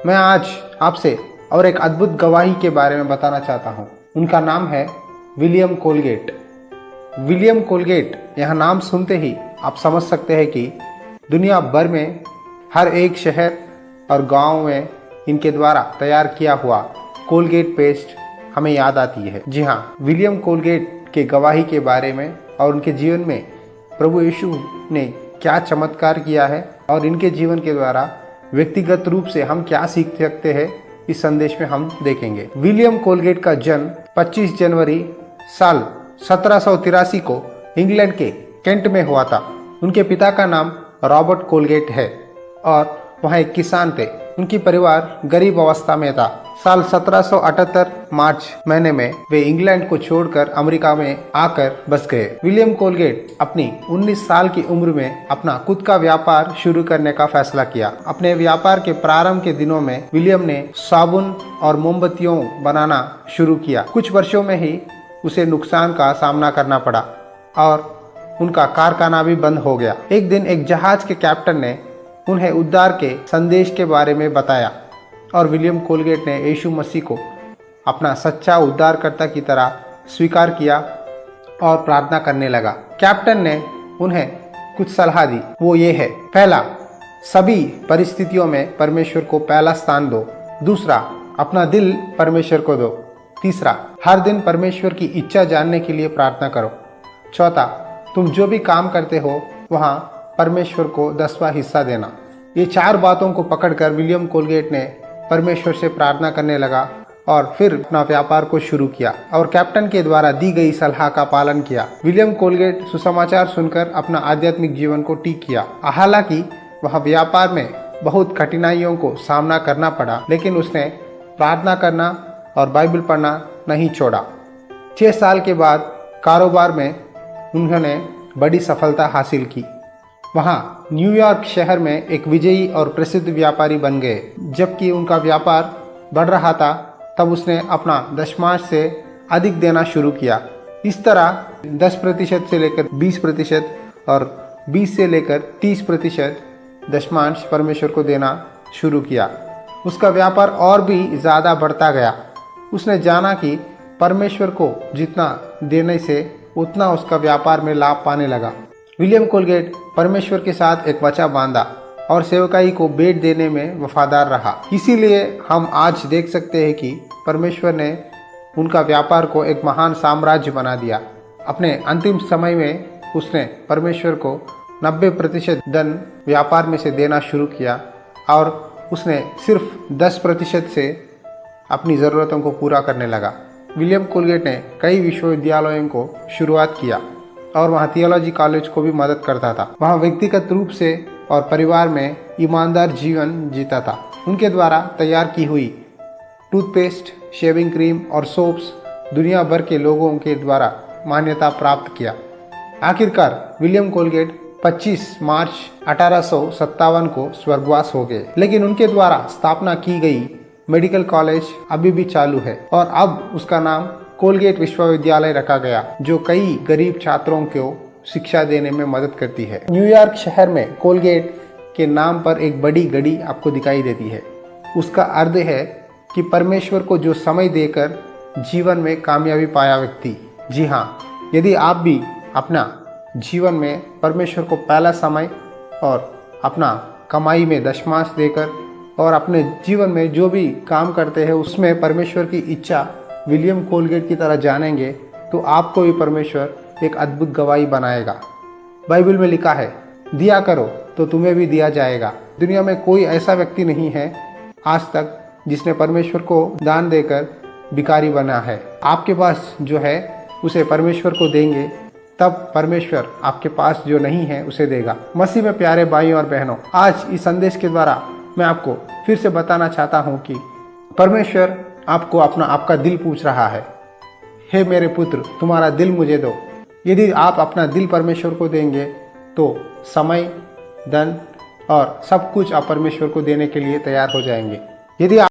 मैं आज आपसे और एक अद्भुत गवाही के बारे में बताना चाहता हूँ। उनका नाम है विलियम कोलगेट। विलियम कोलगेट, यह नाम सुनते ही आप समझ सकते हैं कि दुनिया भर में हर एक शहर और गांव में इनके द्वारा तैयार किया हुआ कोलगेट पेस्ट हमें याद आती है। जी हाँ, विलियम कोलगेट के गवाही के बारे में और उनके जीवन में प्रभु यीशु ने क्या चमत्कार किया है और इनके जीवन के द्वारा व्यक्तिगत रूप से हम क्या सीख सकते हैं, इस संदेश में हम देखेंगे। विलियम कोलगेट का जन्म 25 जनवरी साल 1783 को इंग्लैंड के केंट में हुआ था। उनके पिता का नाम रॉबर्ट कोलगेट है और वह एक किसान थे। उनकी परिवार गरीब अवस्था में था। साल 1778 मार्च महीने में वे इंग्लैंड को छोड़कर अमेरिका में आकर बस गए। विलियम कोलगेट अपनी 19 साल की उम्र में अपना खुद का व्यापार शुरू करने का फैसला किया। अपने व्यापार के प्रारंभ के दिनों में विलियम ने साबुन और मोमबत्तियों बनाना शुरू किया। कुछ वर्षों में ही उसे नुकसान का सामना करना पड़ा और उनका कारखाना भी बंद हो गया। एक दिन एक जहाज के कैप्टन ने उन्हें उद्धार के संदेश के बारे में बताया और विलियम कोलगेट ने यीशु मसीह को अपना सच्चा उद्धारकर्ता की तरह स्वीकार किया और प्रार्थना करने लगा। कैप्टन ने उन्हें कुछ सलाह दी। वो ये है, पहला, सभी परिस्थितियों में परमेश्वर को पहला स्थान दो। दूसरा, अपना दिल परमेश्वर को दो। तीसरा, हर दिन परमेश्वर की इच्छा जानने के लिए प्रार्थना करो। चौथा, तुम जो भी काम करते हो वहाँ परमेश्वर को 10वां हिस्सा देना। ये 4 बातों को पकड़कर विलियम कोलगेट ने परमेश्वर से प्रार्थना करने लगा और फिर अपना व्यापार को शुरू किया और कैप्टन के द्वारा दी गई सलाह का पालन किया। विलियम कोलगेट सुसमाचार सुनकर अपना आध्यात्मिक जीवन को ठीक किया। हालांकि वह व्यापार में बहुत कठिनाइयों को सामना करना पड़ा, लेकिन उसने प्रार्थना करना और बाइबल पढ़ना नहीं छोड़ा। 6 साल के बाद कारोबार में उन्होंने बड़ी सफलता हासिल की। वहाँ न्यूयॉर्क शहर में एक विजयी और प्रसिद्ध व्यापारी बन गए। जबकि उनका व्यापार बढ़ रहा था, तब उसने अपना दशमांश से अधिक देना शुरू किया। इस तरह 10% से लेकर 20% और 20 से लेकर 30% दशमांश परमेश्वर को देना शुरू किया। उसका व्यापार और भी ज़्यादा बढ़ता गया। उसने जाना कि परमेश्वर को जितना देने से उतना उसका व्यापार में लाभ पाने लगा। विलियम कोलगेट परमेश्वर के साथ एक वचन बांधा और सेवकाई को भेंट देने में वफादार रहा। इसीलिए हम आज देख सकते हैं कि परमेश्वर ने उनका व्यापार को एक महान साम्राज्य बना दिया। अपने अंतिम समय में उसने परमेश्वर को 90% धन व्यापार में से देना शुरू किया और उसने सिर्फ 10% से अपनी ज़रूरतों को पूरा करने लगा। विलियम कोलगेट ने कई विश्वविद्यालयों को शुरुआत किया और वहाँ थियोलॉजी कॉलेज को भी मदद करता था। वहाँ व्यक्तिगत रूप से और परिवार में ईमानदार जीवन जीता था। उनके द्वारा तैयार की हुई टूथपेस्ट, शेविंग क्रीम और सोप्स दुनिया भर के लोगों के द्वारा मान्यता प्राप्त किया। आखिरकार विलियम कोलगेट 25 मार्च 1857 को स्वर्गवास हो गए, लेकिन उनके द्वारा स्थापना की गई मेडिकल कॉलेज अभी भी चालू है और अब उसका नाम कोलगेट विश्वविद्यालय रखा गया, जो कई गरीब छात्रों को शिक्षा देने में मदद करती है। न्यूयॉर्क शहर में कोलगेट के नाम पर एक बड़ी घड़ी आपको दिखाई देती है। उसका अर्थ है कि परमेश्वर को जो समय देकर जीवन में कामयाबी पाया व्यक्ति। जी हाँ, यदि आप भी अपना जीवन में परमेश्वर को पहला समय और अपना कमाई में दशमांश देकर और अपने जीवन में जो भी काम करते हैं उसमें परमेश्वर की इच्छा विलियम कोलगेट की तरह जानेंगे, तो आपको भी परमेश्वर एक अद्भुत गवाही बनाएगा। बाइबल में लिखा है, दिया करो तो तुम्हें भी दिया जाएगा। दुनिया में कोई ऐसा व्यक्ति नहीं है आज तक जिसने परमेश्वर को दान देकर भिखारी बना है। आपके पास जो है उसे परमेश्वर को देंगे, तब परमेश्वर आपके पास जो नहीं है उसे देगा। मसीह में प्यारे भाइयों और बहनों, आज इस संदेश के द्वारा मैं आपको फिर से बताना चाहता हूँ कि परमेश्वर आपको आपका दिल पूछ रहा है। हे मेरे पुत्र, तुम्हारा दिल मुझे दो। यदि आप अपना दिल परमेश्वर को देंगे तो समय, धन और सब कुछ आप परमेश्वर को देने के लिए तैयार हो जाएंगे। यदि